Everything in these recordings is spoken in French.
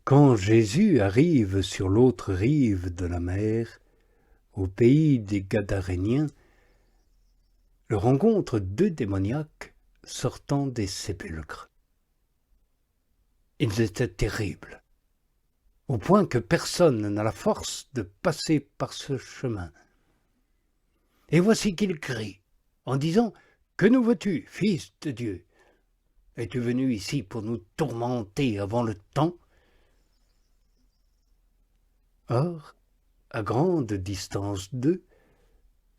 Quand Jésus arrive sur l'autre rive de la mer, au pays des Gadaréniens, il rencontre deux démoniaques sortant des sépulcres. Ils étaient terribles, au point que personne n'a la force de passer par ce chemin. Et voici qu'ils crient, en disant « Que nous veux-tu, Fils de Dieu? Es-tu venu ici pour nous tourmenter avant le temps ?» Or, à grande distance d'eux,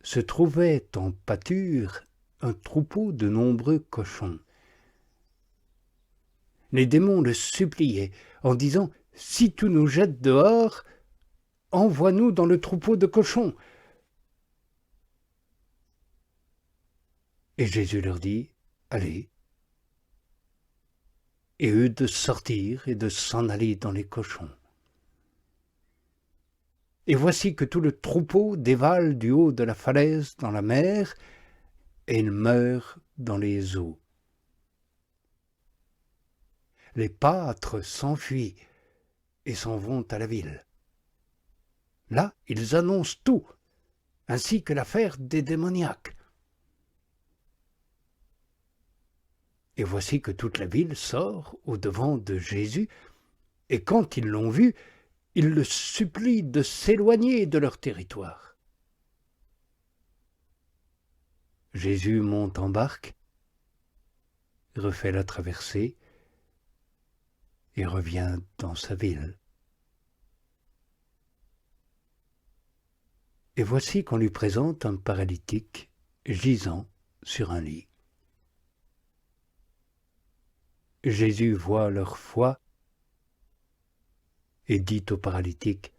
se trouvait en pâture un troupeau de nombreux cochons. Les démons le suppliaient en disant « Si tu nous jettes dehors, envoie-nous dans le troupeau de cochons. » Et Jésus leur dit « Allez. » Et eux de sortir et de s'en aller dans les cochons. Et voici que tout le troupeau dévale du haut de la falaise dans la mer, et il meurt dans les eaux. Les pâtres s'enfuient et s'en vont à la ville. Là, ils annoncent tout, ainsi que l'affaire des démoniaques. Et voici que toute la ville sort au-devant de Jésus, et quand ils l'ont vu, ils le supplient de s'éloigner de leur territoire. Jésus monte en barque, refait la traversée et revient dans sa ville. Et voici qu'on lui présente un paralytique gisant sur un lit. Jésus voit leur foi et dit au paralytique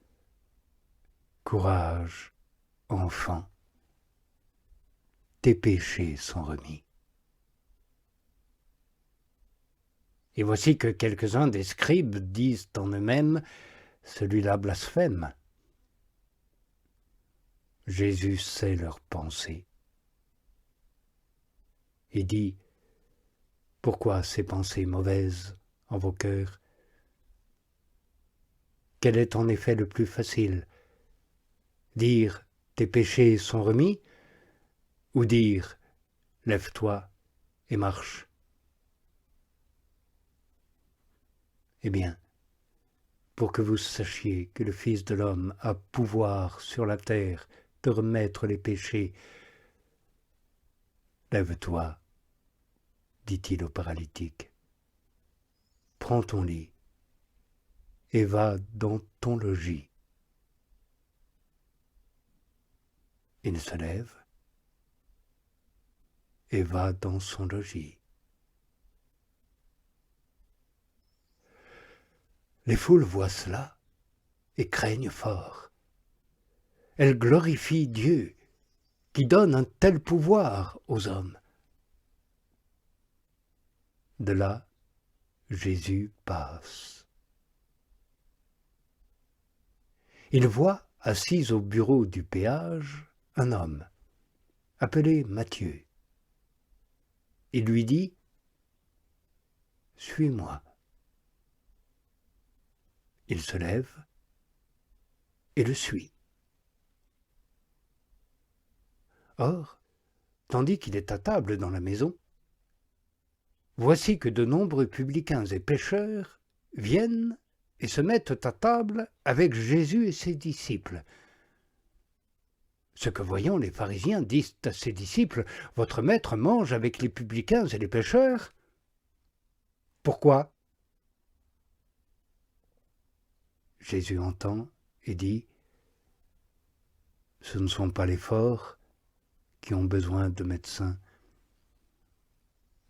« Courage, enfant, tes péchés sont remis. » Et voici que quelques-uns des scribes disent en eux-mêmes « Celui-là blasphème. » Jésus sait leurs pensées et dit « Pourquoi ces pensées mauvaises en vos cœurs? Quel est en effet le plus facile? Dire « Tes péchés sont remis » ou dire « Lève-toi et marche ». Eh bien, pour que vous sachiez que le Fils de l'homme a pouvoir sur la terre de remettre les péchés, lève-toi, dit-il au paralytique, prends ton lit et va dans ton logis. Il se lève et va dans son logis. Les foules voient cela et craignent fort. Elles glorifient Dieu qui donne un tel pouvoir aux hommes. De là, Jésus passe. Il voit, assis au bureau du péage, un homme, appelé Matthieu. Il lui dit « Suis-moi ». Il se lève et le suit. Or, tandis qu'il est à table dans la maison, voici que de nombreux publicains et pécheurs viennent et se mettent à table avec Jésus et ses disciples. Ce que voyant les pharisiens disent à ses disciples « Votre maître mange avec les publicains et les pécheurs ?» Pourquoi? Jésus entend et dit « Ce ne sont pas les forts qui ont besoin de médecins,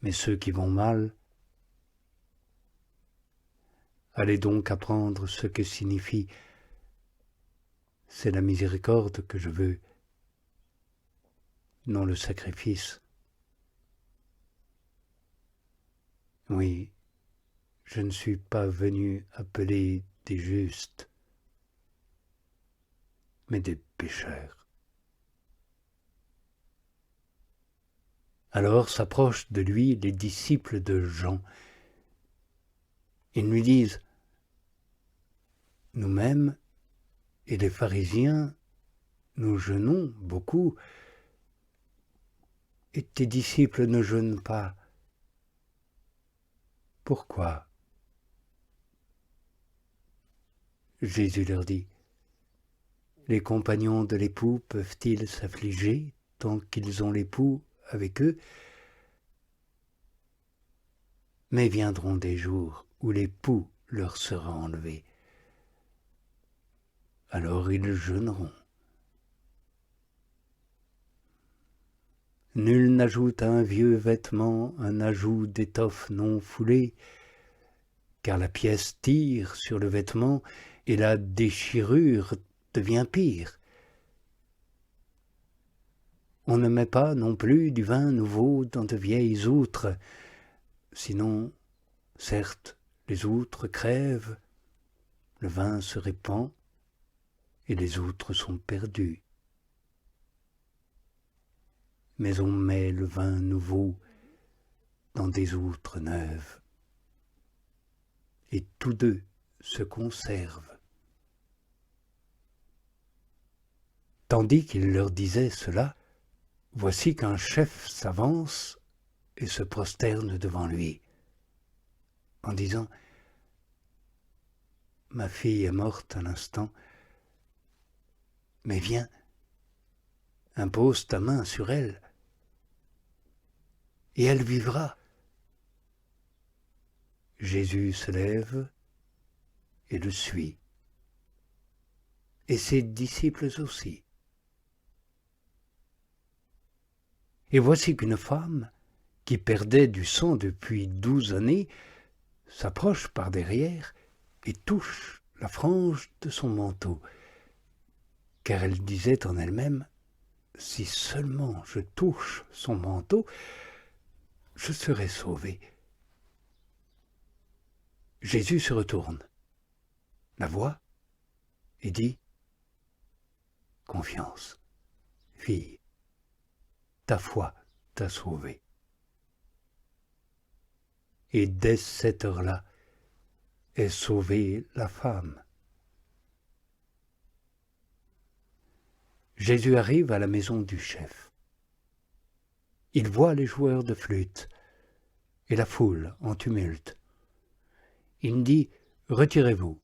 mais ceux qui vont mal. Allez donc apprendre ce que signifie « C'est la miséricorde que je veux, non le sacrifice. » Oui, je ne suis pas venu appeler des justes, mais des pécheurs. Alors s'approchent de lui les disciples de Jean. Ils lui disent nous-mêmes et les pharisiens, nous jeûnons beaucoup, et tes disciples ne jeûnent pas. Pourquoi ? Jésus leur dit, les compagnons de l'époux peuvent-ils s'affliger tant qu'ils ont l'époux avec eux ? Mais viendront des jours où l'époux leur sera enlevé. Alors ils jeûneront. Nul n'ajoute à un vieux vêtement un ajout d'étoffe non foulée, car la pièce tire sur le vêtement et la déchirure devient pire. On ne met pas non plus du vin nouveau dans de vieilles outres, sinon, certes, les outres crèvent, le vin se répand et les outres sont perdues. Mais on met le vin nouveau dans des outres neuves, et tous deux se conservent. Tandis qu'il leur disait cela, voici qu'un chef s'avance et se prosterne devant lui, en disant « Ma fille est morte à l'instant, mais viens, impose ta main sur elle, et elle vivra. » Jésus se lève et le suit, et ses disciples aussi. Et voici qu'une femme, qui perdait du sang depuis 12 années, s'approche par derrière et touche la frange de son manteau, car elle disait en elle-même, « Si seulement je touche son manteau, je serai sauvée. » Jésus se retourne, la voit et dit, « Confiance, fille, ta foi t'a sauvée. » Et dès cette heure-là est sauvée la femme. Jésus arrive à la maison du chef. Il voit les joueurs de flûte et la foule en tumulte. Il dit « Retirez-vous »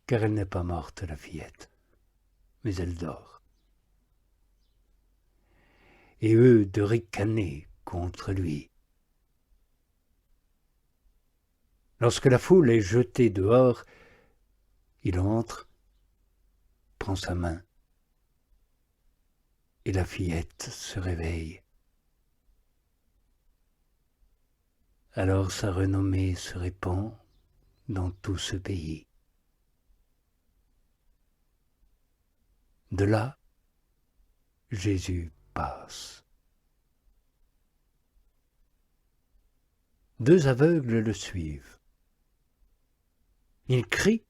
car elle n'est pas morte, la fillette, mais elle dort. Et eux de ricaner contre lui. Lorsque la foule est jetée dehors, il entre, prend sa main, et la fillette se réveille. Alors sa renommée se répand dans tout ce pays. De là, Jésus passe. 2 aveugles le suivent. Ils crient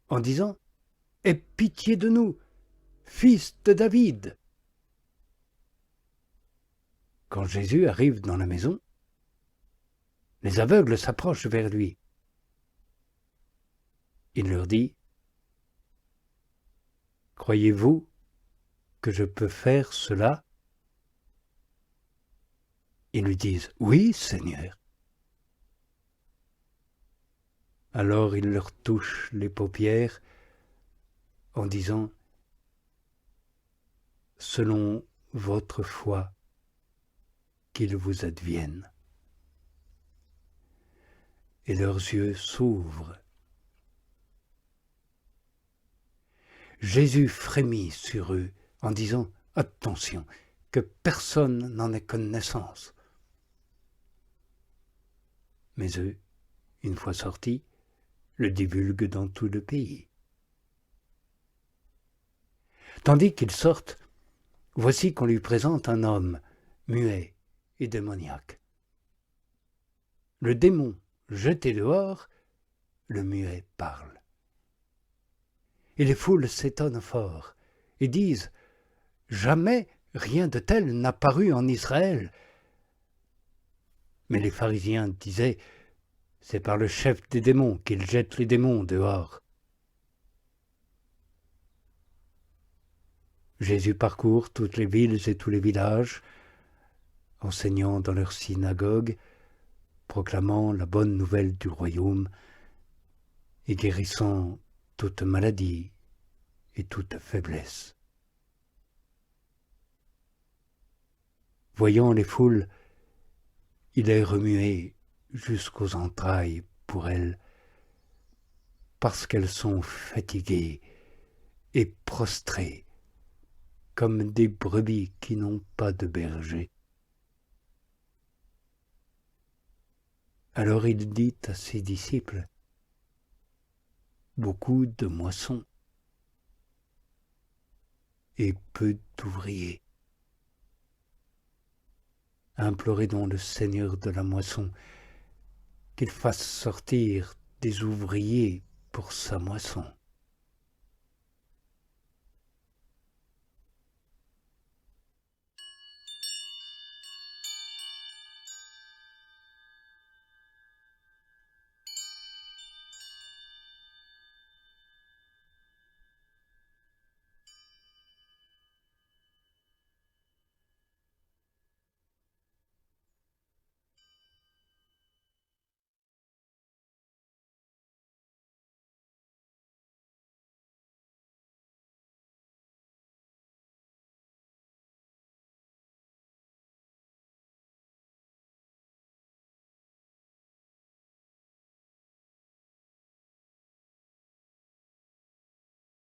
en disant « Aie pitié de nous, fils de David !» Quand Jésus arrive dans la maison, les aveugles s'approchent vers lui. Il leur dit « Croyez-vous que je peux faire cela ?» Ils lui disent « Oui, Seigneur. » Alors il leur touche les paupières en disant « Selon votre foi, qu'il vous advienne. » Et leurs yeux s'ouvrent. Jésus frémit sur eux en disant « Attention, que personne n'en ait connaissance. » Mais eux, une fois sortis, le divulguent dans tout le pays. Tandis qu'ils sortent, voici qu'on lui présente un homme muet et démoniaque. Le démon jeté dehors, le muet parle. Et les foules s'étonnent fort et disent « Jamais rien de tel n'a paru en Israël. » Mais les pharisiens disaient c'est par le chef des démons qu'il jette les démons dehors. Jésus parcourt toutes les villes et tous les villages, enseignant dans leurs synagogues, proclamant la bonne nouvelle du royaume et guérissant toute maladie et toute faiblesse. Voyant les foules, il est remué jusqu'aux entrailles pour elles, parce qu'elles sont fatiguées et prostrées, comme des brebis qui n'ont pas de berger. Alors il dit à ses disciples, « Beaucoup de moissons et peu d'ouvriers. Implorez donc le Seigneur de la moisson qu'il fasse sortir des ouvriers pour sa moisson. »